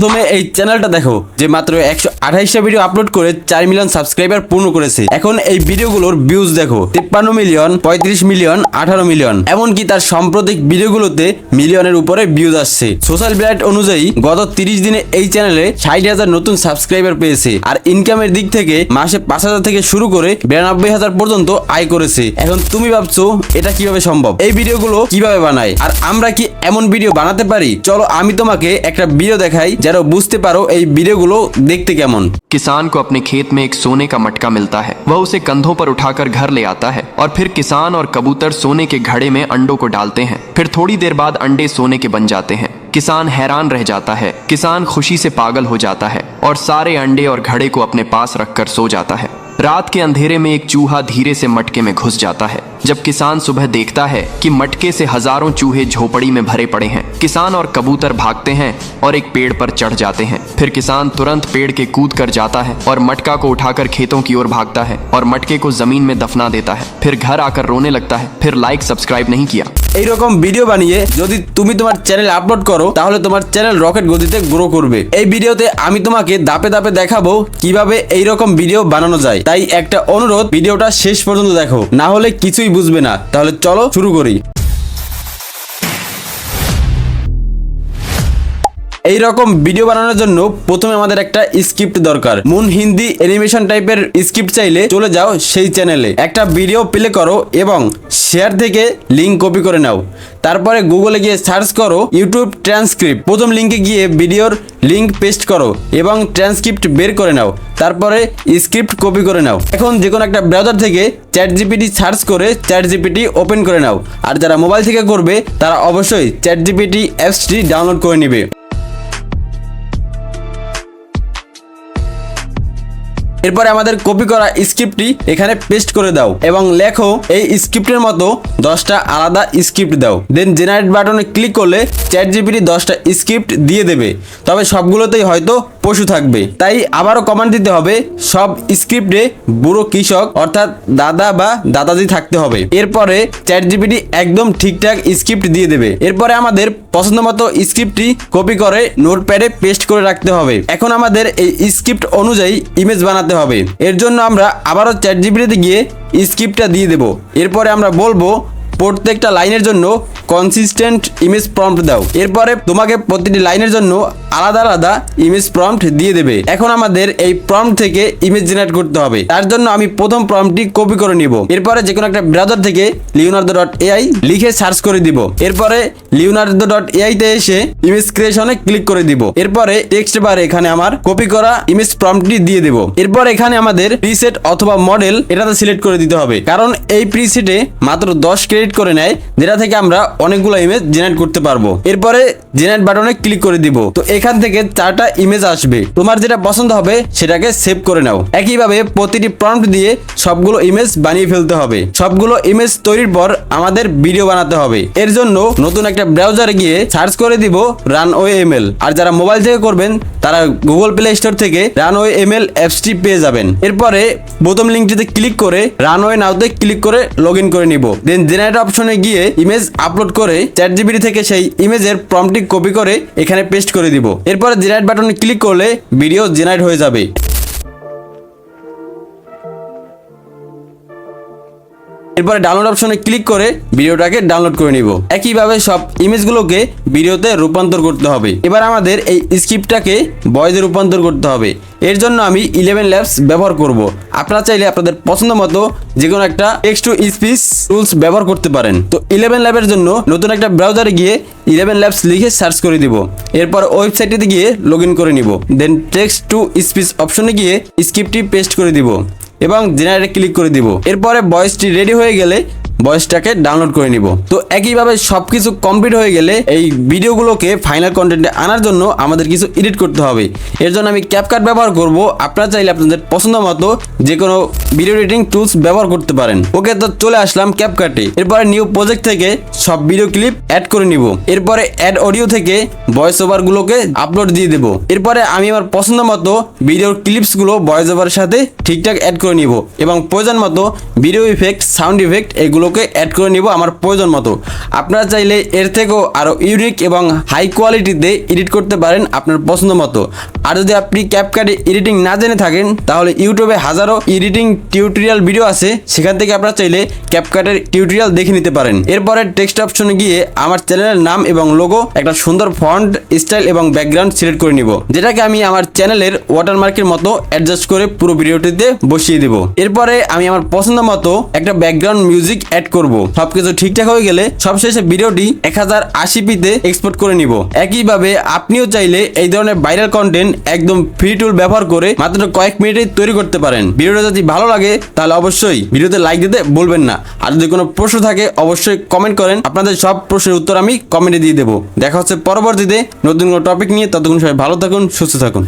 প্রথমে এই চ্যানেলটা দেখো যে মাত্র 128টা ভিডিও আপলোড করে 4 মিলিয়ন সাবস্ক্রাইবার পূর্ণ করেছে। এখন এই ভিডিওগুলোর ভিউজ দেখো 53 মিলিয়ন, 35 মিলিয়ন, 18 মিলিয়ন, এমনকি তার সাম্প্রতিক ভিডিওগুলোতে মিলিয়নের উপরে ভিউজ আসছে। সোশ্যাল ব্লাইট অনুযায়ী গত 30 দিনে এই চ্যানেলে 60,000 নতুন সাবস্ক্রাইবার পেয়েছে। আর ইনকামের দিক থেকে মাসে 5,000 থেকে শুরু করে 92,000 পর্যন্ত আয় করেছে। এখন তুমি ভাবছো এটা কিভাবে সম্ভব, এই ভিডিওগুলো কিভাবে বানায়, আর আমরা কি এমন ভিডিও বানাতে পারি? চলো আমি তোমাকে একটা ভিডিও দেখাই যারা বুঝতে পারো এই ভিডিওগুলো দেখতে কেমন। किसान को अपने खेत में एक सोने का मटका मिलता है। वह उसे कंधों पर उठाकर घर ले आता है और फिर किसान और कबूतर सोने के घड़े में अंडों को डालते हैं। फिर थोड़ी देर बाद अंडे सोने के बन जाते हैं। किसान हैरान रह जाता है। किसान खुशी से पागल हो जाता है और सारे अंडे और घड़े को अपने पास रखकर सो जाता है। रात के अंधेरे में एक चूहा धीरे से मटके में घुस जाता है। जब किसान सुबह देखता है कि मटके से हजारों चूहे झोपड़ी में भरे पड़े हैं, किसान और कबूतर भागते हैं और एक पेड़ पर चढ़ जाते हैं। फिर किसान तुरंत पेड़ के कूद कर जाता है और मटका को उठाकर खेतों की ओर भागता है और मटके को जमीन में दफना देता है। फिर घर आकर रोने लगता है। फिर लाइक सब्सक्राइब नहीं किया। এইরকম ভিডিও বানিয়ে যদি তুমি তোমার চ্যানেলে আপলোড করো তাহলে তোমার চ্যানেল রকেট গতিতে গ্রো করবে। এই ভিডিওতে আমি তোমাকে ধাপে ধাপে দেখাবো কিভাবে এইরকম ভিডিও বানানো যায়। তাই একটা অনুরোধ, ভিডিওটা শেষ পর্যন্ত দেখো, না হলে কিছুই বুঝবে না। তাহলে চলো শুরু করি। এই রকম ভিডিও বানানোর জন্য প্রথমে আমাদের একটা স্ক্রিপ্ট দরকার। মুন হিন্দি অ্যানিমেশন টাইপের স্ক্রিপ্ট চাইলে চলে যাও সেই চ্যানেলে, একটা ভিডিও প্লে করো এবং শেয়ার থেকে লিংক কপি করে নাও। তারপরে গুগলে গিয়ে সার্চ করো ইউটিউব ট্রান্সক্রিপ্ট। প্রথম লিংকে গিয়ে ভিডিওর লিংক পেস্ট করো এবং ট্রান্সক্রিপ্ট বের করে নাও। তারপরে স্ক্রিপ্ট কপি করে নাও। এখন যে কোনো একটা ব্রাউজার থেকে ChatGPT সার্চ করে ChatGPT ওপেন করে নাও। আর যারা মোবাইল থেকে করবে তারা অবশ্যই ChatGPT অ্যাপসটি ডাউনলোড করে নেবে। এরপরে আমাদের কপি করা স্ক্রিপ্টটি এখানে পেস্ট করে দাও এবং লেখো এই স্ক্রিপ্টের মতো 10টা আলাদা স্ক্রিপ্ট দাও। দেন জেনারেট বাটনে ক্লিক করলে ChatGPT 10টা স্ক্রিপ্ট দিয়ে দেবে, তবে সবগুলোতেই হয়তো পশু থাকবে। তাই আবারও কমান্ড দিতে হবে সব স্ক্রিপ্টে বুড়ো কৃষক অর্থাৎ দাদা বা দাদাজি থাকতে হবে। এরপরে ChatGPT একদম ঠিকঠাক স্ক্রিপ্ট দিয়ে দেবে। এরপরে আমাদের পছন্দ মতো স্ক্রিপ্টটি কপি করে নোটপ্যাডে পেস্ট করে রাখতে হবে। এখন আমাদের এই স্ক্রিপ্ট অনুযায়ী ইমেজ বানাতে হবে। এর জন্য আমরা আবারও ChatGPT গিয়ে স্ক্রিপ্টটা দিয়ে দেব। এরপরে আমরা বলবো প্রত্যেকটা লাইনের জন্য কনসিস্টেন্ট ইমেজ প্রম্পট দাও। এরপরে তোমাকে প্রতিটি লাইনের জন্য আলাদা আলাদা ইমেজ প্রম্পট দিয়ে দেবে। এখন আমাদের এই প্রম্পট থেকে ইমেজ জেনারেট করতে হবে। তার জন্য আমি প্রথম প্রম্পটটি কপি করে নিব। এরপরে যে কোনো একটা ব্রাউজার থেকে leonardo.ai লিখে সার্চ করে দিব। এরপরে leonardo.ai তে এসে ইমেজ ক্রিয়েশনে ক্লিক করে দিব। এরপরে টেক্সট বারে এখানে আমার কপি করা ইমেজ প্রম্পটটি দিয়ে দেব। এরপর এখানে আমাদের প্রিসেট অথবা মডেল এটাতে সিলেক্ট করে দিতে হবে, কারণ এই প্রিসেটে মাত্র 10 ক্রেডিট করে নেয়, যেটা থেকে আমরা অনেকগুলো ইমেজ জেনারেট করতে পারবো। এরপরে জেনারেট বাটনে ক্লিক করে দিব। তো এখান থেকে 4টা ইমেজ আসবে। তোমার যেটা পছন্দ হবে সেটাকে সেভ করে নাও। একইভাবে প্রতিটি প্রম্পট দিয়ে সবগুলো ইমেজ বানিয়ে ফেলতে হবে। সবগুলো ইমেজ তৈরির পর আমাদের ভিডিও বানাতে হবে। এর জন্য নতুন একটা ব্রাউজারে গিয়ে সার্চ করে দিব রানওয়ে এমএল। আর যারা মোবাইল থেকে করবেন তারা গুগল প্লে স্টোর থেকে রানওয়ে এমএল অ্যাপসটি পেয়ে যাবেন। এরপরে প্রথম লিঙ্কটিতে ক্লিক করে রানওয়ে নাওতে ক্লিক করে লগ ইন করে নিব। দেন জেনারেট অপশনে গিয়ে ইমেজ আপলোড করে ChatGPT থেকে সেই ইমেজের প্রম্পটটি কপি করে এখানে পেস্ট করে দিব। এরপরে জেনারেট বাটনে ক্লিক করলে ভিডিও জেনারেট হয়ে যাবে। এরপরে ডাউনলোড অপশনে ক্লিক করে ভিডিওটাকে ডাউনলোড করে নিব। একইভাবে সব ইমেজগুলোকে ভিডিওতে রূপান্তর করতে হবে। এবার আমাদের এই স্ক্রিপ্টটাকে ভয়েসে রূপান্তর করতে হবে। এর জন্য আমি 11 ল্যাবস ব্যবহার করব। আপনারা চাইলে আপনাদের পছন্দ মতো যে কোনো একটা টেক্সট টু স্পিচ টুলস ব্যবহার করতে পারেন। তো 11 ল্যাবের জন্য নতুন একটা ব্রাউজারে গিয়ে 11 ল্যাবস লিখে সার্চ করে দিব। এরপর ওয়েবসাইটটিতে গিয়ে লগ ইন করে নিব। দেন টেক্সট টু স্পিচ অপশনে গিয়ে স্ক্রিপ্টটি পেস্ট করে দিব এবং জেনারেটে ক্লিক করে দিব। এরপরে ভয়েসটি রেডি হয়ে গেলে ভয়েসটাকে ডাউনলোড করে নিব। তো একইভাবে সবকিছু কমপ্লিট হয়ে গেলে এই ভিডিওগুলোকে ফাইনাল কন্টেন্টে আনার জন্য আমাদের কিছু এডিট করতে হবে। এর জন্য আমি ক্যাপকাট ব্যবহার করব। আপনারা চাইলে আপনাদের পছন্দ মতো যে কোনো ভিডিও এডিটিং টুলস ব্যবহার করতে পারেন। ওকে, তো চলে আসলাম ক্যাপকাটে। এরপরে নিউ প্রজেক্ট থেকে সব ভিডিও ক্লিপ অ্যাড করে নিব। এরপরে অ্যাড অডিও থেকে ভয়েস ওভারগুলোকে আপলোড দিয়ে দেব। এরপরে আমি আমার পছন্দ মতো ভিডিওর ক্লিপসগুলো ভয়েস ওভারের সাথে ঠিকঠাক অ্যাড করে নিব এবং প্রয়োজন মতো ভিডিও ইফেক্ট, সাউন্ড ইফেক্ট এগুলো লোকে অ্যাড করে নিব আমার প্রয়োজন মতো। আপনারা চাইলে এর থেকেও আরও ইউনিক এবং হাই কোয়ালিটিতে এডিট করতে পারেন আপনার পছন্দ মতো। আর যদি আপনি ক্যাপকাটে এডিটিং না জেনে থাকেন তাহলে ইউটিউবে হাজারো এডিটিং টিউটোরিয়াল ভিডিও আছে, সেখান থেকে আপনারা চাইলে ক্যাপকাটের টিউটোরিয়াল দেখে নিতে পারেন। এরপরে টেক্সট অপশনে গিয়ে আমার চ্যানেলের নাম এবং লোগো, একটা সুন্দর ফন্ট স্টাইল এবং ব্যাকগ্রাউন্ড সিলেক্ট করে নিব, যেটাকে আমি আমার চ্যানেলের ওয়াটারমার্কের মতো অ্যাডজাস্ট করে পুরো ভিডিওটিতে বসিয়ে দিব। এরপরে আমি আমার পছন্দ মতো একটা ব্যাকগ্রাউন্ড মিউজিক অ্যাড করব। সবকিছু ঠিকঠাক হয়ে গেলে সবশেষে ভিডিওটি 1080p-তে এক্সপোর্ট করে নিব। একইভাবে আপনিও চাইলে এই ধরনের ভাইরাল কন্টেন্ট একদম ফ্রি টুল ব্যবহার করে মাত্র কয়েক মিনিটে তৈরি করতে পারেন। ভিডিওটা যদি ভালো লাগে তাহলে অবশ্যই ভিডিওতে লাইক দিতে ভুলবেন না। আর যদি কোনো প্রশ্ন থাকে অবশ্যই কমেন্ট করেন, আপনাদের সব প্রশ্নের উত্তর আমি কমেন্টে দিয়ে দেবো। দেখা হচ্ছে পরবর্তীতে নতুন কোনো টপিক নিয়ে। ততক্ষণ সবাই ভালো থাকুন, সুস্থ থাকুন।